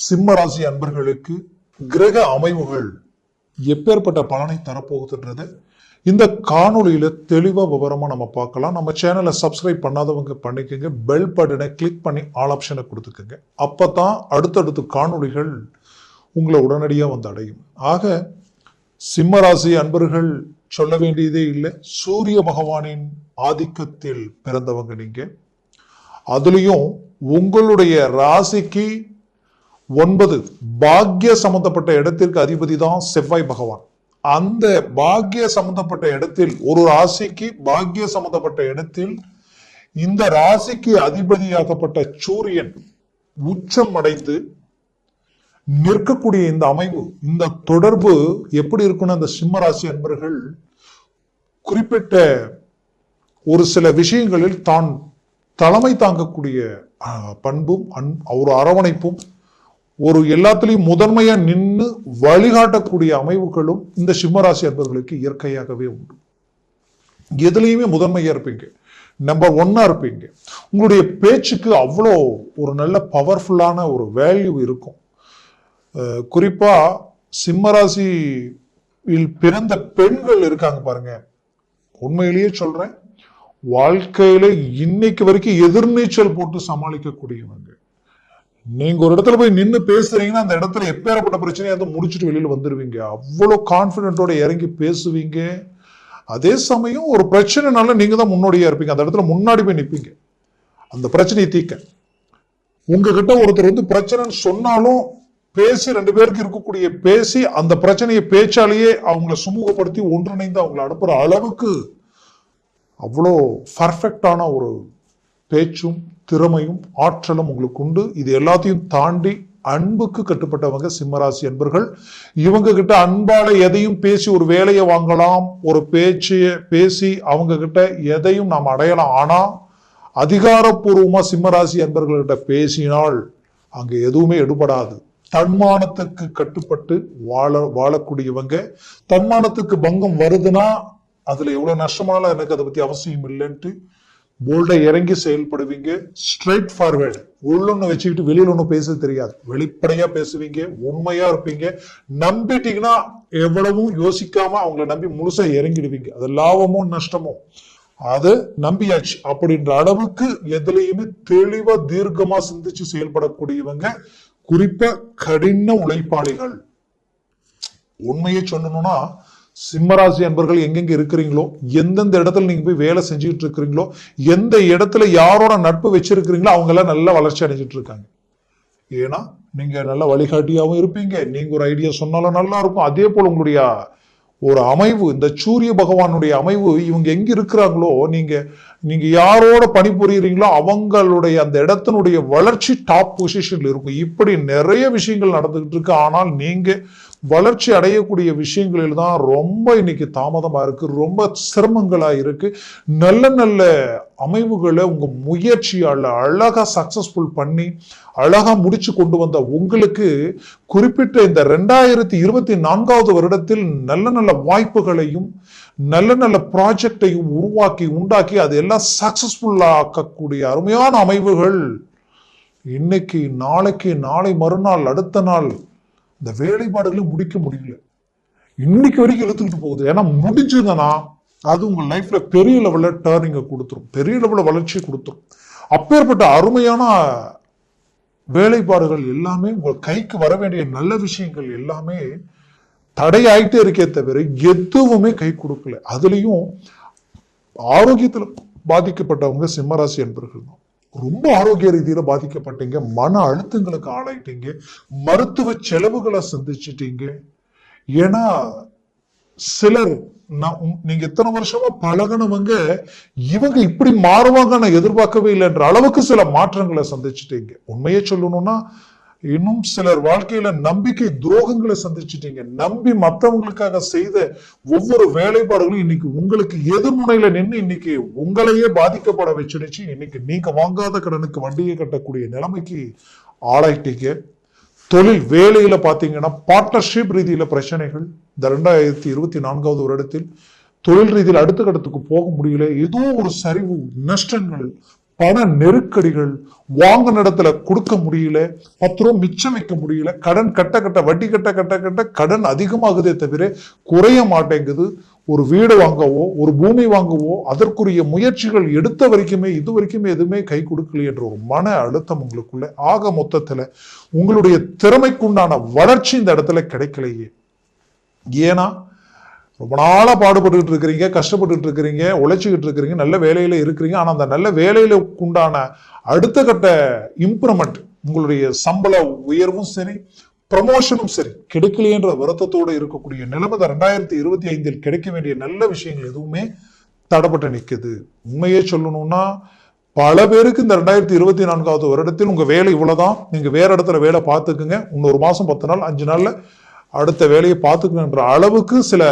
சிம்ம ராசி அன்பர்களுக்கு கிரக அமைவுகள் எப்பேற்பட்ட பலனை தரப்போகுதுன்றது இந்த காணொலியில தெளிவா விவரமா நம்ம பார்க்கலாம். நம்ம சேனலை சப்ஸ்கிரைப் பண்ணாதவங்க பண்ணிக்கோங்க, பெல் பட்டனை கிளிக் பண்ணி ஆல் ஆப்ஷனை கொடுத்துக்கோங்க. அப்பதான் அடுத்தடுத்த காணொலிகள் உங்களை உடனடியாக வந்து அடையும். ஆக சிம்ம ராசி அன்பர்கள் சொல்ல வேண்டியதே இல்லை. சூரிய பகவானின் ஆதிக்கத்தில் பிறந்தவங்க நீங்க. அதுலயும் உங்களுடைய ராசிக்கு 9 பாக்ய சம்பந்தப்பட்ட இடத்திற்கு அதிபதி தான் செவ்வாய் பகவான். அந்த பாக்ய சம்பந்தப்பட்ட இடத்தில், ஒரு ராசிக்கு பாக்ய சம்பந்தப்பட்ட இடத்தில் இந்த ராசிக்கு அதிபதியாகப்பட்ட சூரியன் உச்சம் அடைந்து நிற்கக்கூடிய இந்த அமைவு, இந்த தொடர்பு எப்படி இருக்குன்னு அந்த சிம்ம ராசி அன்பர்கள் குறிப்பிட்ட ஒரு சில விஷயங்களில் தான் தலைமை தாங்கக்கூடிய பண்பும் ஒரு அரவணைப்பும், ஒரு எல்லாத்திலையும் முதன்மையா நின்று வழிகாட்டக்கூடிய அமைவுகளும் இந்த சிம்மராசி அன்பர்களுக்கு இயற்கையாகவே உண்டு. எதுலையுமே முதன்மையா இருப்பீங்க, நம்பர் 1 இருப்பீங்க. உங்களுடைய பேச்சுக்கு அவ்வளோ ஒரு நல்ல பவர்ஃபுல்லான ஒரு வேல்யூ இருக்கும். குறிப்பா சிம்மராசியில் பிறந்த பெண்கள் இருக்காங்க பாருங்க, உண்மையிலேயே சொல்றேன், வாழ்க்கையில இன்னைக்கு வரைக்கும் எதிர்நீச்சல் போட்டு சமாளிக்கக்கூடியவங்க. நீங்க ஒரு இடத்துல போய் நின்று பேசுறீங்கன்னா அந்த இடத்துல எப்பேற்பட்ட பிரச்சனையாவது முடிச்சுட்டு வெளியில வந்துருவீங்க. அவ்வளவு கான்பிடென்ட்டோட இறங்கி பேசுவீங்க. அதே சமயம் ஒரு பிரச்சனைனால நீங்க தான் முன்னோடியா இருப்பீங்க. அந்த இடத்துல முன்னாடி போய் நிற்பீங்க அந்த பிரச்சனையை தீர்க்க. உங்ககிட்ட ஒருத்தர் வந்து பிரச்சனைன்னு சொன்னாலும் பேசி 2 பேருக்கு இருக்கக்கூடிய பேசி அந்த பிரச்சனையை பேச்சாலேயே அவங்களை சுமூகப்படுத்தி ஒன்றிணைந்து அவங்களை அனுப்புற அளவுக்கு அவ்வளோ பர்ஃபெக்டான ஒரு பேச்சும் திறமையும் ஆற்றலும் உங்களுக்கு உண்டு. இது எல்லாத்தையும் தாண்டி அன்புக்கு கட்டுப்பட்டவங்க சிம்மராசி அன்பர்கள். இவங்க கிட்ட அன்பால எதையும் பேசி ஒரு வேலையை வாங்கலாம், ஒரு பேச்சைய பேசி அவங்க கிட்ட எதையும் நாம் அடையலாம். ஆனா அதிகாரப்பூர்வமா சிம்மராசி அன்பர்கள்கிட்ட பேசினால் அங்க எதுவுமே எடுபடாது. தன்மானத்துக்கு கட்டுப்பட்டு வாழக்கூடியவங்க. தன்மானத்துக்கு பங்கம் வருதுன்னா அதுல எவ்வளவு நஷ்டமானாலும் எனக்கு அதை பத்தி அவசியம் இல்லைன்ட்டு போல்டா இறங்கி செயல்படுவீங்க. ஸ்ட்ரைட் ஃபார்வேர்டு, உள்ளொன்னு வச்சுக்கிட்டு வெளியில ஒண்ணு பேச தெரியாது, வெளிப்படையா பேசுவீங்க, உண்மையா இருப்பீங்க. நம்பிட்டீங்கன்னா எவ்வளவும் யோசிக்காம அவங்களை நம்பி முழுசா இறங்கிடுவீங்க. அது லாபமோ நஷ்டமோ அது நம்பியாச்சு அப்படின்ற அளவுக்கு எதுலையுமே தெளிவா தீர்க்கமா சிந்திச்சு செயல்படக்கூடியவங்க. குறிப்பா கடின உழைப்பாளிகள். உண்மையை சொல்லணும்னா சிம்மராசி அன்பர்கள் எங்கெங்க இருக்கிறீங்களோ, எந்தெந்த இடத்துல நீங்க போய் வேலை செஞ்சுட்டு இருக்கிறீங்களோ, எந்த இடத்துல யாரோட நட்பு வச்சிருக்கிறீங்களோ அவங்க எல்லாம் நல்ல வளர்ச்சி அடைஞ்சிட்டு இருக்காங்க. ஏன்னா நீங்க நல்ல வழிகாட்டியாவும் இருப்பீங்க, நீங்க ஒரு ஐடியா சொன்னாலும் நல்லா இருக்கும். அதே போல உங்களுடைய ஒரு அமைவு, இந்த சூரிய பகவானுடைய அமைவு, இவங்க எங்க இருக்கிறாங்களோ, நீங்க யாரோட பணிபுரியுறீங்களோ அவங்களுடைய அந்த இடத்தினுடைய வளர்ச்சி டாப் பொசிஷன்ல இருக்கும். இப்படி நிறைய விஷயங்கள் நடந்துகிட்டு இருக்கு. ஆனால் நீங்க வளர்ச்சி அடையக்கூடிய விஷயங்களில் தான் ரொம்ப இன்னைக்கு தாமதமா இருக்கு, ரொம்ப சிரமங்களா இருக்கு. நல்ல நல்ல அமைவுகளை உங்க முயற்சியால அழகா சக்சஸ்ஃபுல் பண்ணி அழகா முடிச்சு கொண்டு வந்த உங்களுக்கு குறிப்பிட்ட இந்த 2024வது வருடத்தில் நல்ல நல்ல வாய்ப்புகளையும் நல்ல நல்ல ப்ராஜெக்டையும் உண்டாக்கி அதெல்லாம் சக்சஸ்ஃபுல்லா ஆக்கக்கூடிய அருமையான அமைவுகள் இன்னைக்கு, நாளைக்கு, நாளை மறுநாள், அடுத்த நாள் இந்த வேலைப்பாடுகளை முடிக்க முடியல. இன்னைக்கு வரைக்கும் இழுத்துக்கிட்டு போகுது. ஏன்னா முடிஞ்சதுன்னா அது உங்க லைஃப்ல பெரிய லெவல்ல டர்னிங்க கொடுத்துரும், பெரிய லெவல்ல வளர்ச்சியை கொடுத்துரும். அப்பேற்பட்ட அருமையான வேலைப்பாடுகள் எல்லாமே உங்கள் கைக்கு வர வேண்டிய நல்ல விஷயங்கள் எல்லாமே தடையாயிட்டே இருக்கே தவிர எதுவுமே கை கொடுக்கல. அதுலயும் ஆரோக்கியத்துல பாதிக்கப்பட்டவங்க சிம்மராசி என்பர்கள் தான். ரொம்ப ஆரோக்கிய ரீதியில பாதிக்கப்பட்டீங்க, மன அழுத்தங்களுக்கு ஆளாயிட்டீங்க, மருத்துவ செலவுகளை சந்திச்சிட்டீங்க. ஏன்னா சிலர் நீங்க இத்தனை வருஷமா பழகினவங்க இவங்க இப்படி மாறுவாங்க நான் எதிர்பார்க்கவே இல்லைன்ற அளவுக்கு சில மாற்றங்களை சந்திச்சிட்டீங்க. உண்மையே சொல்லணும்னா இன்னும் சிலர் வாழ்க்கையில நம்பிக்கை துரோகங்களை சந்திச்சிட்டீங்க. நம்பி மற்றவங்களுக்காக செய்த ஒவ்வொரு வேலைப்பாடுகளும் இன்னைக்கு உங்களுக்கு எதிர்முனையில நின்று இன்னைக்கு உங்களையே பாதிக்கப்பட வச்சிருச்சு. இன்னைக்கு நீங்க வாங்காத கடனுக்கு வண்டியை கட்டக்கூடிய நிலைமைக்கு ஆளாயிட்டீங்க. தொழில் வேலையில பாத்தீங்கன்னா பார்ட்னர்ஷிப் ரீதியில பிரச்சனைகள். இந்த 2024வது வருடத்தில் தொழில் ரீதியில் அடுத்த கட்டத்துக்கு போக முடியல. ஏதோ ஒரு சரிவு, நஷ்டங்கள், பண நெருக்கடிகள், வாங்கின இடத்துல கொடுக்க முடியல, 10 ரூபா மிச்சம் வைக்க முடியல, கடன் கட்ட வட்டி கட்ட கடன் அதிகமாகுதே தவிர குறைய மாட்டேங்குது. ஒரு வீடு வாங்கவோ ஒரு பூமி வாங்கவோ அதற்குரிய முயற்சிகள் எடுத்த வரைக்குமே இது வரைக்குமே எதுவுமே கை கொடுக்கல என்ற ஒரு மன அழுத்தம் உங்களுக்குள்ள. ஆக மொத்தத்துல உங்களுடைய திறமைக்குண்டான வளர்ச்சி இந்த இடத்துல கிடைக்கலையே. ஏன்னா ரொம்ப நாளா பாடுபட்டு இருக்கிறீங்க, கஷ்டப்பட்டு இருக்கிறீங்க, உழைச்சிக்கிட்டு இருக்கிறீங்க, நல்ல வேலையில இருக்கிறீங்க. ஆனா அந்த நல்ல வேலையில உண்டான அடுத்த கட்ட இம்ப்ரூவ்மெண்ட், உங்களுடைய சம்பள உயர்வும் சரி, ப்ரமோஷனும் சரி கிடைக்கலையென்ற வருத்தத்தோடு இருக்கக்கூடிய நிலைமை 2025 கிடைக்க வேண்டிய நல்ல விஷயங்கள் எதுவுமே தடைப்பட்டு நிற்குது. உண்மையே சொல்லணும்னா பல பேருக்கு இந்த 2024 வருடத்தில் உங்க வேலை இவ்வளவுதான், நீங்க வேற இடத்துல வேலை பார்த்துக்குங்க, இன்னொரு மாசம் 10 நாள் 5 நாள்ல அடுத்த வேலையை பார்த்துக்கணுன்ற அளவுக்கு சில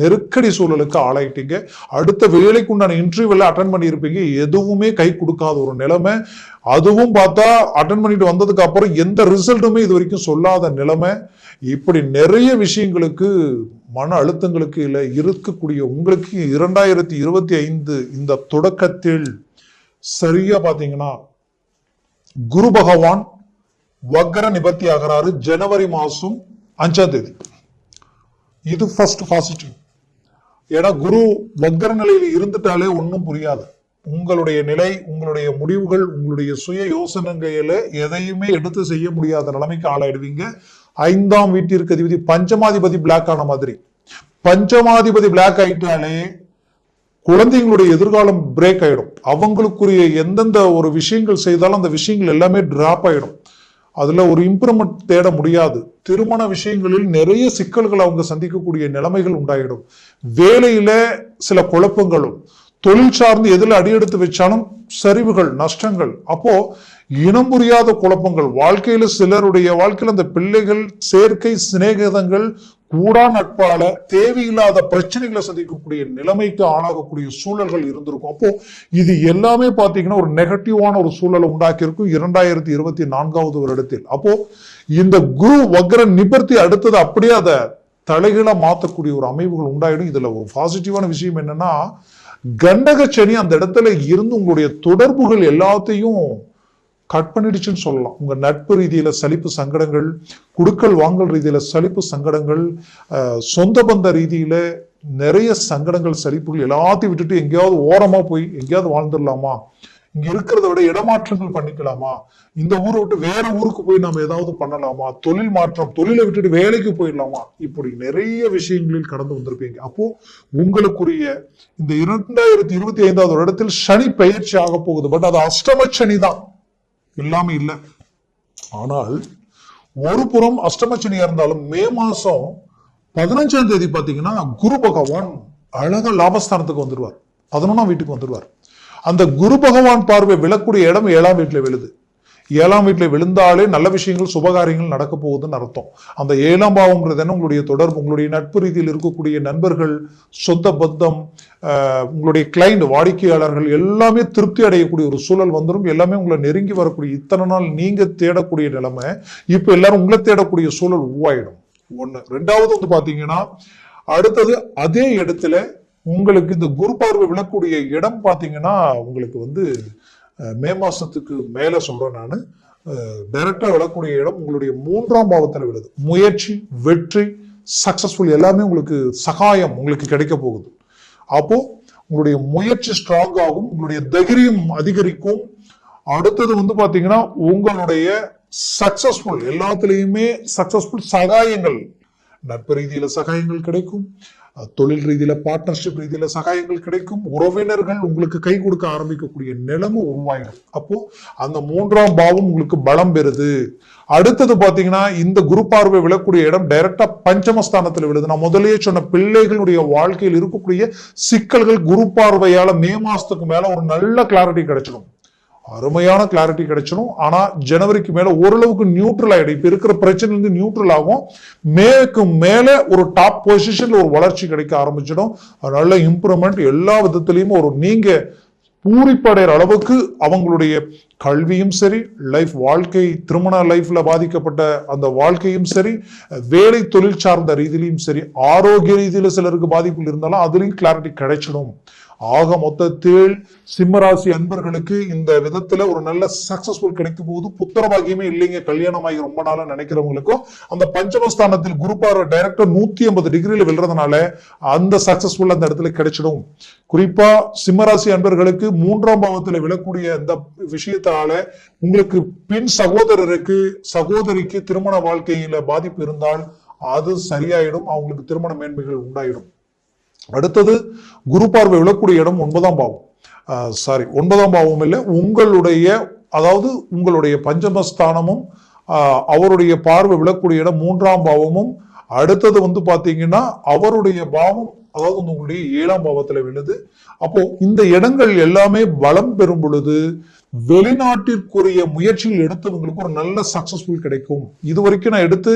நெருக்கடி சூழலுக்கு ஆளாயிட்டீங்க. அடுத்த வேலைக்கு உண்டான இன்டர்வியூல அட்டன் பண்ணியிருப்பீங்க, எதுவுமே கை கொடுக்காத ஒரு நிலைமை. அதுவும் பார்த்தா அட்டன் பண்ணிட்டு வந்ததுக்கு அப்புறம் எந்த ரிசல்ட்டுமே இது வரைக்கும் சொல்லாத நிலைமை. இப்படி நிறைய விஷயங்களுக்கு மன அழுத்தங்களுக்கு இல்ல இருக்கக்கூடிய உங்களுக்கு 2025 இந்த தொடக்கத்தில் சரியா பாத்தீங்கன்னா குரு பகவான் வக்ர நிபத்தி ஆகிறாரு ஜனவரி மாசம் 5ஆம் தேதி. இது ஃபர்ஸ்ட் பாசிட்டிவ். ஏன்னா குரு வக்ர நிலையில் இருந்துட்டாலே ஒன்றும் புரியாது. உங்களுடைய நிலை, உங்களுடைய முடிவுகள், உங்களுடைய சுய யோசனைகளை எதையுமே எடுத்து செய்ய முடியாத நிலைமைக்கு ஆளாயிடுவீங்க. 5ஆம் வீட்டிற்கு அதிபதி பஞ்சமாதிபதி பிளாக் ஆன மாதிரி, பஞ்சமாதிபதி பிளாக் ஆயிட்டாலே குழந்தைங்களுடைய எதிர்காலம் பிரேக் ஆயிடும். அவங்களுக்குரிய எந்தெந்த ஒரு விஷயங்கள் செய்தாலும் அந்த விஷயங்கள் எல்லாமே டிராப் ஆயிடும். அதுல ஒரு இம்ப்ரூவ்மெண்ட் தேட முடியாது. திருமண விஷயங்களில் நிறைய சிக்கல்கள் அவங்க சந்திக்கக்கூடிய நிலைமைகள் உண்டாயிடும். வேலையில சில குழப்பங்களும், தொழில் சார்ந்து எதுல அடியெடுத்து வச்சாலும் சரிவுகள், நஷ்டங்கள். அப்போ இனம் புரியாத குழப்பங்கள் வாழ்க்கையில, சிலருடைய வாழ்க்கையில அந்த பிள்ளைகள் சேர்க்கை, சிநேகிதங்கள், கூடா நட்பால தேவையில்லாத பிரச்சனைகளை சந்திக்கக்கூடிய நிலைமைக்கு ஆளாகக்கூடிய சூழல்கள் இருந்திருக்கும். அப்போ இது எல்லாமே பாத்தீங்கன்னா ஒரு நெகட்டிவான ஒரு சூழலை உண்டாக்கி இருக்கும் 2024 வருடத்தில். அப்போ இந்த குரு வக்ர நிபர்த்தி அடுத்தது அப்படியே அதை தலைகீழா மாற்றக்கூடிய ஒரு அமைவுகள் உண்டாயிடும். இதுல ஒரு பாசிட்டிவான விஷயம் என்னன்னா, கண்டக சனி அந்த இடத்துல இருந்து உங்களுடைய தொடர்புகள் எல்லாத்தையும் கட் பண்ணிடுச்சுன்னு சொல்லலாம். உங்க நட்பு ரீதியில சலிப்பு சங்கடங்கள், குடுக்கல் வாங்கல் ரீதியில சலிப்பு சங்கடங்கள், சொந்த பந்த ரீதியில நிறைய சங்கடங்கள், சலிப்புகள் எல்லாத்தையும் விட்டுட்டு எங்கேயாவது ஓரமா போய் எங்கேயாவது வாழ்ந்துடலாமா, இங்க இருக்கிறத விட இடமாற்றங்கள் பண்ணிக்கலாமா, இந்த ஊரை விட்டு வேற ஊருக்கு போய் நம்ம ஏதாவது பண்ணலாமா, தொழில் மாற்றம், தொழிலை விட்டுட்டு வேலைக்கு போயிடலாமா, இப்படி நிறைய விஷயங்களில் கடந்து வந்திருப்பீங்க. அப்போ உங்களுக்குரிய இந்த 2025 வருடத்தில் சனி பயிற்சி ஆக போகுது. பட் அது அஷ்டம சனி தான், இல்லாம இல்ல. ஆனால் ஒரு புறம் அஷ்டமச்சனியா இருந்தாலும் மே மாசம் 15ஆம் தேதி பாத்தீங்கன்னா குரு பகவான் அழகா லாபஸ்தானத்துக்கு வந்துடுவார், 11ஆம் வீட்டுக்கு வந்துடுவார். அந்த குரு பகவான் பார்வை விழக்கூடிய இடம் 7ஆம் வீட்டுல விழுது. 7ஆம் வீட்டுல விழுந்தாலே நல்ல விஷயங்கள், சுபகாரியங்கள் நடக்க போகுதுன்னு அர்த்தம். அந்த 7ஆம் பாவம்ன்றது என்ன, உங்களுடைய தொடர்பு, உங்களுடைய நட்பு ரீதியில் இருக்கக்கூடிய நண்பர்கள், சொந்த பந்தம், உங்களுடைய கிளைண்ட், வாடிக்கையாளர்கள் எல்லாமே திருப்தி அடையக்கூடிய ஒரு சூழல் வந்துடும். எல்லாமே உங்களை நெருங்கி வரக்கூடிய, இத்தனை நாள் நீங்க தேடக்கூடிய நிலைமை இப்ப எல்லாரும் உங்களை தேடக்கூடிய சூழல் உருவாயிடும். ஒண்ணு. ரெண்டாவது வந்து பாத்தீங்கன்னா அடுத்தது அதே இடத்துல உங்களுக்கு இந்த குரு பார்வை விழக்கூடிய இடம் பாத்தீங்கன்னா உங்களுக்கு வந்து மே மாசத்துக்கு மேல சொல்றேன் நானு, டைரக்டா விழக்கூடிய இடம் உங்களுடைய 3ஆம் பாவத்துல விழுது. முயற்சி, வெற்றி, சக்சஸ்ஃபுல் எல்லாமே உங்களுக்கு சகாயம் உங்களுக்கு கிடைக்க போகுது. அப்போ உங்களுடைய முயற்சி ஸ்ட்ராங் ஆகும், உங்களுடைய தைரியம் அதிகரிக்கும். அடுத்தது வந்து பாத்தீங்கன்னா உங்களுடைய சக்சஸ்ஃபுல் எல்லாத்துலயுமே சக்சஸ்ஃபுல் சகாயங்கள், நட்பு ரீதியில சகாயங்கள் கிடைக்கும், தொழில் ரீதியில பார்ட்னர்ஷிப் ரீதியில சகாயங்கள் கிடைக்கும், உறவினர்கள் உங்களுக்கு கை கொடுக்க ஆரம்பிக்கக்கூடிய நிலைமை உருவாயிடும். அப்போ அந்த 3ஆம் பாவம் உங்களுக்கு பலம் பெறுது. அடுத்தது பாத்தீங்கன்னா இந்த குரு பார்வை விழக்கூடிய இடம் டைரக்டா பஞ்சமஸ்தானத்துல விழுது. நான் முதலே சொன்ன பிள்ளைகளுடைய வாழ்க்கையில் இருக்கக்கூடிய சிக்கல்கள் குரு பார்வையால மே மாசத்துக்கு மேல ஒரு நல்ல கிளாரிட்டி கிடைச்சிடும், அருமையான கிளாரிட்டி கிடைச்சிடும். ஆனா ஜனவரிக்கு மேல ஓரளவுக்கு நியூட்ரல் ஆயிடும். இப்ப இருக்கிற பிரச்சனை இருந்து நியூட்ரல் ஆகும். மேற்கு மேல ஒரு டாப் பொசிஷன்ல ஒரு வளர்ச்சி கிடைக்க ஆரம்பிச்சிடும். நல்ல இம்ப்ரூவ்மெண்ட் எல்லா விதத்திலையும் ஒரு நீங்க பூரிப்படைகிற அளவுக்கு அவங்களுடைய கல்வியும் சரி, லைஃப் வாழ்க்கை, திருமண லைஃப்ல பாதிக்கப்பட்ட அந்த வாழ்க்கையும் சரி, வேலை தொழில் சார்ந்த ரீதியிலையும் சரி, ஆரோக்கிய ரீதியில சிலருக்கு பாதிப்புகள் இருந்தாலும் அதுலயும் கிளாரிட்டி கிடைச்சிடும். ஆக மொத்தத்தில் சிம்மராசி அன்பர்களுக்கு இந்த விதத்துல ஒரு நல்ல சக்சஸ்ஃபுல் கிடைக்கும் போது புத்திர பாக்கியமே இல்லைங்க, கல்யாணம் ஆகி ரொம்ப நாளா நினைக்கிறவங்களுக்கும் அந்த பஞ்சமஸ்தானத்தில் குரு பார்வை டைரக்டா 180 டிகிரியில விழுறதுனால அந்த சக்சஸ்ஃபுல் அந்த இடத்துல கிடைச்சிடும். குறிப்பா சிம்மராசி அன்பர்களுக்கு 3ஆம் பாவத்துல விழக்கூடிய இந்த விஷயத்தால உங்களுக்கு பின் சகோதரருக்கு சகோதரிக்கு திருமண வாழ்க்கையில பாதிப்பு இருந்தால் அது சரியாயிடும், அவங்களுக்கு திருமண மேன்மைகள் உண்டாயிடும். அடுத்தது குரு பார்வை விழக்கூடிய இடம் 9ஆம் பாவம். 9ஆம் பாவம் இல்லை, உங்களுடைய அதாவது உங்களுடைய பஞ்சமஸ்தானமும் அவருடைய பார்வை விழக்கூடிய இடம் 3ஆம் பாவமும். அடுத்தது பாத்தீங்கன்னா அவருடைய பாவம் அதாவது உங்களுடைய 7ஆம் பாவத்துல விழுது. அப்போ இந்த இடங்கள் எல்லாமே பலம் பெறும் பொழுது வெளிநாட்டிற்குரிய முயற்சிகள் எடுத்தவங்களுக்கு ஒரு நல்ல சக்சஸ்ஃபுல் கிடைக்கும். இது வரைக்கும் நான்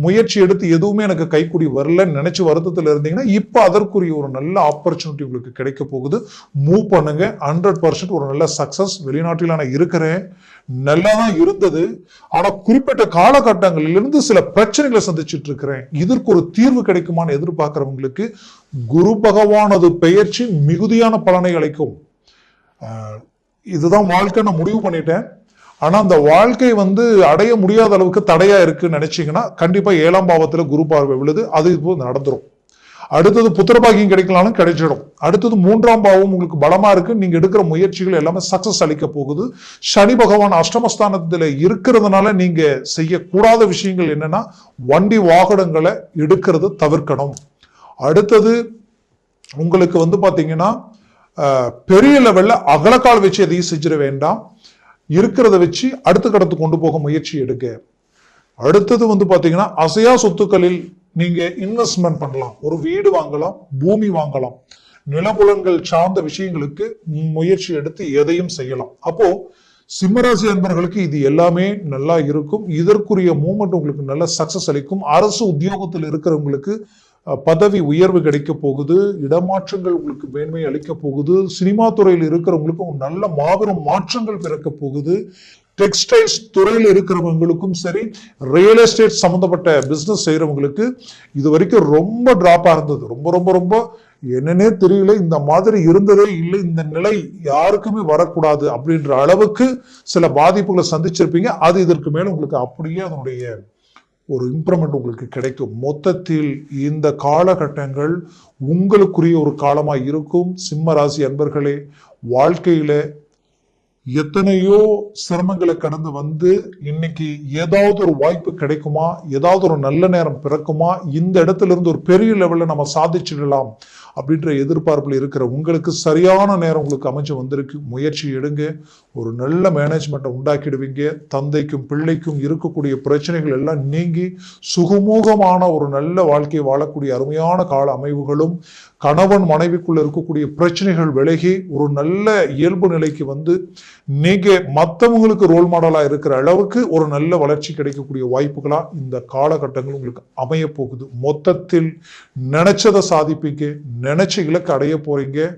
முயற்சி எடுத்து எதுவுமே எனக்கு கைக்கூடி வரலன்னு நினைச்சு வருத்தத்தில் இருந்தீங்கன்னா இப்ப அதற்குரிய ஒரு நல்ல ஆப்பர்ச்சுனிட்டி உங்களுக்கு கிடைக்க போகுது. மூவ் பண்ணுங்க, 100% ஒரு நல்ல சக்சஸ். வெளிநாட்டில் நான் இருக்கிறேன், நல்லா தான் இருந்தது, ஆனா குறிப்பிட்ட காலகட்டங்களிலிருந்து சில பிரச்சனைகளை சந்திச்சுட்டு இருக்கிறேன், இதற்கு ஒரு தீர்வு கிடைக்குமான்னு எதிர்பார்க்கிறவங்களுக்கு குரு பகவானது பெயர்ச்சி மிகுதியான பலனை அளிக்கும். இதுதான் வாழ்க்கை நான் முடிவு பண்ணிட்டேன், ஆனா அந்த வாழ்க்கை அடைய முடியாத அளவுக்கு தடையா இருக்குன்னு நினைச்சீங்கன்னா கண்டிப்பா 7ஆம் பாவத்துல குரு பார்வை விழுது, அது இப்போ நடந்துரும். அடுத்தது புத்திரபாகியம் கிடைக்கலாம்னு கிடைச்சிடும். அடுத்தது 3ஆம் பாவம் உங்களுக்கு பலமா இருக்கு, நீங்க எடுக்கிற முயற்சிகள் எல்லாமே சக்சஸ் அளிக்க போகுது. சனி பகவான் அஷ்டமஸ்தானத்துல இருக்கிறதுனால நீங்க செய்யக்கூடாத விஷயங்கள் என்னன்னா வண்டி வாகனங்களை எடுக்கிறது தவிர்க்கணும். அடுத்தது உங்களுக்கு பாத்தீங்கன்னா பெரிய லெவல்ல அகலக்கால் வச்சு எதையும் செஞ்சிட வேண்டாம், இருக்கிறத வச்சு அடுத்த கடத்து கொண்டு போக முயற்சி எடுக்க. அடுத்தது பாத்தீங்கன்னா அசையா சொத்துக்களில் நீங்க இன்வெஸ்ட்மெண்ட் பண்ணலாம், ஒரு வீடு வாங்கலாம், பூமி வாங்கலாம், நிலப்புலன்கள் சார்ந்த விஷயங்களுக்கு முயற்சி எடுத்து எதையும் செய்யலாம். அப்போ சிம்மராசி அன்பர்களுக்கு இது எல்லாமே நல்லா இருக்கும். இதற்குரிய மூவ்மெண்ட் உங்களுக்கு நல்ல சக்சஸ் அளிக்கும். அரசு உத்தியோகத்தில் இருக்கிறவங்களுக்கு பதவி உயர்வு கிடைக்க போகுது, இடமாற்றங்கள் உங்களுக்கு மேன்மை அளிக்க போகுது. சினிமா துறையில் இருக்கிறவங்களுக்கும் நல்ல மாபெரும் மாற்றங்கள் பிறக்க போகுது. டெக்ஸ்டைல்ஸ் துறையில் இருக்கிறவங்களுக்கும் சரி, ரியல் எஸ்டேட் சம்பந்தப்பட்ட பிசினஸ் செய்யறவங்களுக்கு இது வரைக்கும் ரொம்ப டிராப்பா இருந்தது, ரொம்ப ரொம்ப ரொம்ப என்னன்னே தெரியல, இந்த மாதிரி இருந்ததே இல்லை, இந்த நிலை யாருக்குமே வரக்கூடாது அப்படின்ற அளவுக்கு சில பாதிப்புகளை சந்திச்சிருப்பீங்க. அது இதற்கு மேல உங்களுக்கு அப்படியே அதனுடைய ஒரு இம்ப்ரூவ்மெண்ட் உங்களுக்கு கிடைக்கும். மொத்தத்தில் இந்த காலகட்டங்கள் உங்களுக்குரிய ஒரு காலமாக இருக்கும். சிம்ம ராசி அன்பர்களே, வாழ்க்கையில எத்தனையோ சிரமங்களை கடந்து இன்னைக்கு ஏதாவது ஒரு வாய்ப்பு கிடைக்குமா, ஏதாவது ஒரு நல்ல நேரம் பிறக்குமா, இந்த இடத்துல இருந்து ஒரு பெரிய லெவல்ல நம்ம சாதிச்சிடலாம் அப்படின்ற எதிர்பார்ப்புல இருக்கிற உங்களுக்கு சரியான நேரம் உங்களுக்கு அமைச்சு வந்திருக்கு. முயற்சி எடுங்க, ஒரு நல்ல மேனேஜ்மெண்ட்டை உண்டாக்கிடுவீங்க. தந்தைக்கும் பிள்ளைக்கும் இருக்கக்கூடிய பிரச்சனைகள் எல்லாம் நீங்கி சுகமூகமான ஒரு நல்ல வாழ்க்கையை வாழக்கூடிய அருமையான கால அமைவுகளும், கணவன் மனைவிக்குள்ள இருக்கக்கூடிய பிரச்சனைகள் விலகி ஒரு நல்ல இயல்பு நிலைக்கு நீங்க மற்றவங்களுக்கு ரோல் மாடலா இருக்கிற அளவுக்கு ஒரு நல்ல வளர்ச்சி கிடைக்கக்கூடிய வாய்ப்புகளா இந்த காலகட்டங்கள் உங்களுக்கு அமைய போகுது. மொத்தத்தில் நினைச்சதை சாதிப்பீங்க, நினைச்ச இலக்கு அடைய போறீங்க.